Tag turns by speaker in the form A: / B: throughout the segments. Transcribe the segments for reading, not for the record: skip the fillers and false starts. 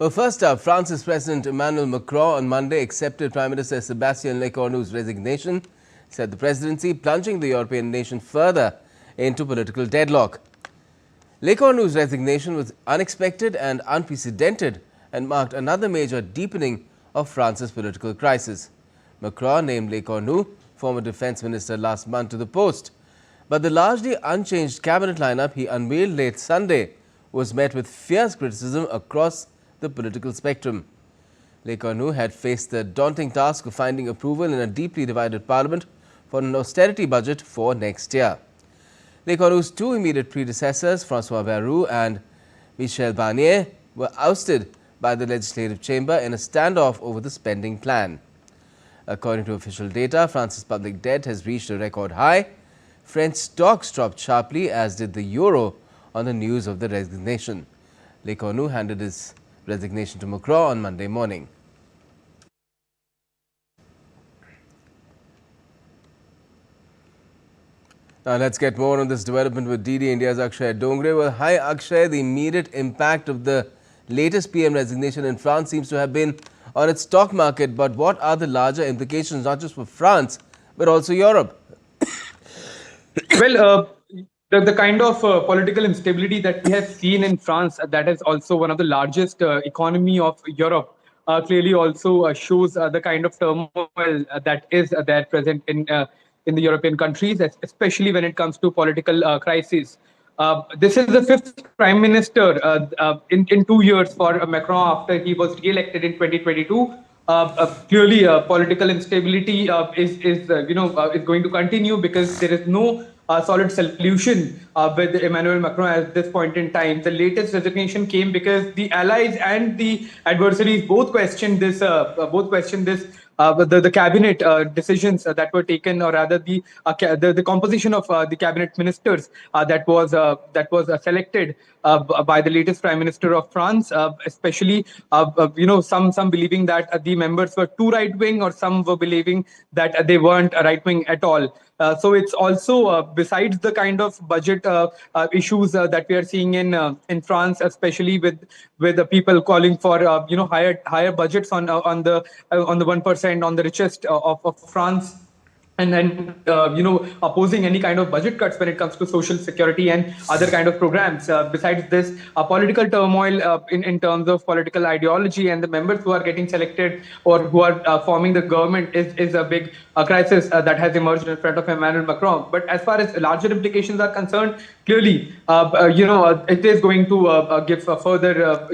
A: Well, first up, France's President Emmanuel Macron on Monday accepted Prime Minister Sébastien Lorneu's resignation, said the presidency, plunging the European nation further into political deadlock. Lorneu's resignation was unexpected and unprecedented and marked another major deepening of France's political crisis. Macron named Lorneu, former defense minister, last month to the post. But the largely unchanged cabinet lineup he unveiled late Sunday was met with fierce criticism across the political spectrum. Lorneu had faced the daunting task of finding approval in a deeply divided parliament for an austerity budget for next year. Lorneu's two immediate predecessors, François Bayrou and Michel Barnier, were ousted by the legislative chamber in a standoff over the spending plan. According to official data, France's public debt has reached a record high. French stocks dropped sharply, as did the euro, on the news of the resignation. Lorneu handed his resignation to Macron on Monday morning. Now let's get more on this development with DD India's Akshay Dongre. Well, hi Akshay, the immediate impact of the latest PM resignation in France seems to have been on its stock market, but what are the larger implications not just for France but also Europe?
B: Well, the kind of political instability that we have seen in France, that is also one of the largest economy of Europe, clearly also shows the kind of turmoil that is there present in the European countries, especially when it comes to political crises. This is the fifth prime minister in 2 years for Macron after he was re-elected in 2022. Clearly, political instability is going to continue because there is no solid solution with Emmanuel Macron at this point in time. The latest resignation came because the allies and the adversaries both questioned this. The cabinet decisions that were taken, or rather the composition of the cabinet ministers that was selected by the latest Prime Minister of France, especially some believing that the members were too right wing, or some were believing that they weren't right wing at all. So it's also besides the kind of budget issues that we are seeing in France, especially with the people calling for higher budgets on the 1%, on the richest of France, and then opposing any kind of budget cuts when it comes to social security and other kind of programs. Besides this, political turmoil in terms of political ideology, and the members who are getting selected or who are forming the government is a big crisis that has emerged in front of Emmanuel Macron. But as far as larger implications are concerned, clearly, it is going to give further,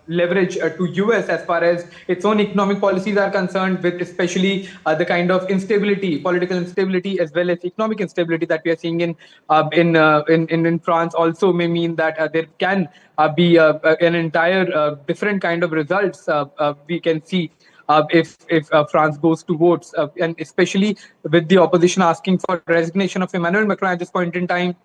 B: leverage to US as far as its own economic policies are concerned, with especially the kind of instability, political instability, as well as economic instability that we are seeing in France. Also may mean that there can be an entire different kind of results we can see if France goes to votes, and especially with the opposition asking for resignation of Emmanuel Macron at this point in time,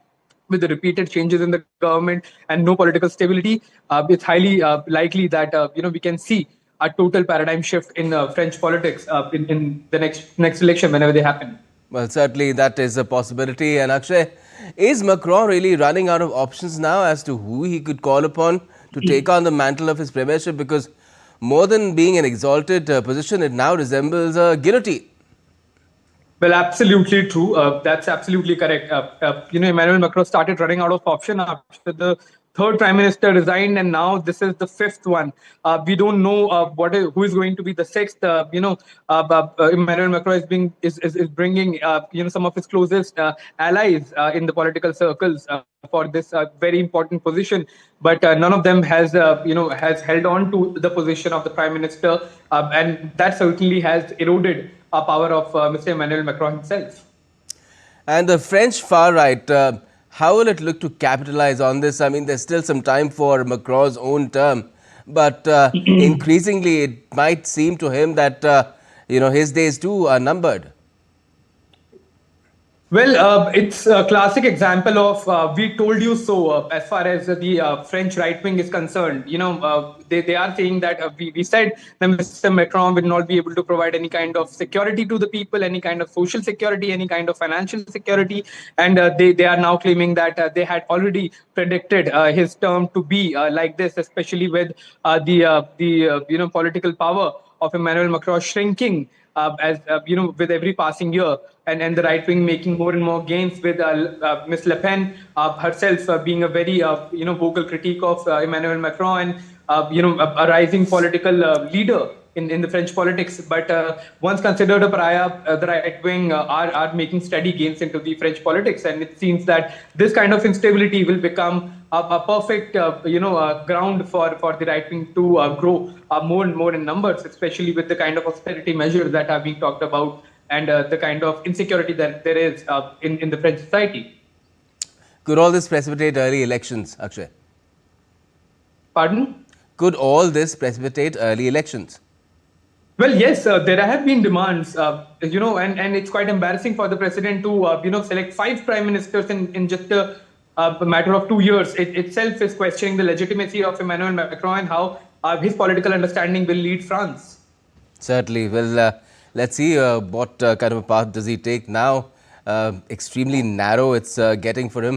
B: with the repeated changes in the government and no political stability, it's highly likely that we can see a total paradigm shift in French politics in the next election, whenever they happen.
A: Well, certainly that is a possibility. And Akshay, is Macron really running out of options now as to who he could call upon to take on the mantle of his premiership? Because more than being an exalted position, it now resembles a guillotine.
B: Well, absolutely true. That's absolutely correct. Emmanuel Macron started running out of option after the third prime minister resigned, and now this is the fifth one. We don't know who is going to be the sixth. Emmanuel Macron is bringing some of his closest allies in the political circles for this very important position, but none of them has held on to the position of the prime minister, and that certainly has eroded power of Mr. Emmanuel Macron himself.
A: And the French far right, how will it look to capitalize on this? I mean, there's still some time for Macron's own term, but increasingly it might seem to him that his days too are numbered.
B: Well, it's a classic example of "we told you so" as far as the French right wing is concerned. They are saying that we said that Mr. Macron will not be able to provide any kind of security to the people, any kind of social security, any kind of financial security, and they are now claiming that they had already predicted his term to be like this, especially with the political power of Emmanuel Macron shrinking as with every passing year, and the right wing making more and more gains with Ms. Le Pen herself being a very vocal critique of Emmanuel Macron, and a rising political leader in the French politics. But once considered a pariah, the right wing are making steady gains into the French politics, and it seems that this kind of instability will become a perfect ground for the right wing to grow more and more in numbers, especially with the kind of austerity measures that are being talked about, and the kind of insecurity that there is in the French society.
A: Could all this precipitate early elections, Akshay?
B: Pardon?
A: Could all this precipitate early elections?
B: Well, yes, there have been demands, and it's quite embarrassing for the president to, select 5 prime ministers in just a matter of 2 years. It itself is questioning the legitimacy of Emmanuel Macron and how his political understanding will lead France.
A: Certainly. Well, let's see what kind of a path does he take now. Extremely narrow it's getting for him.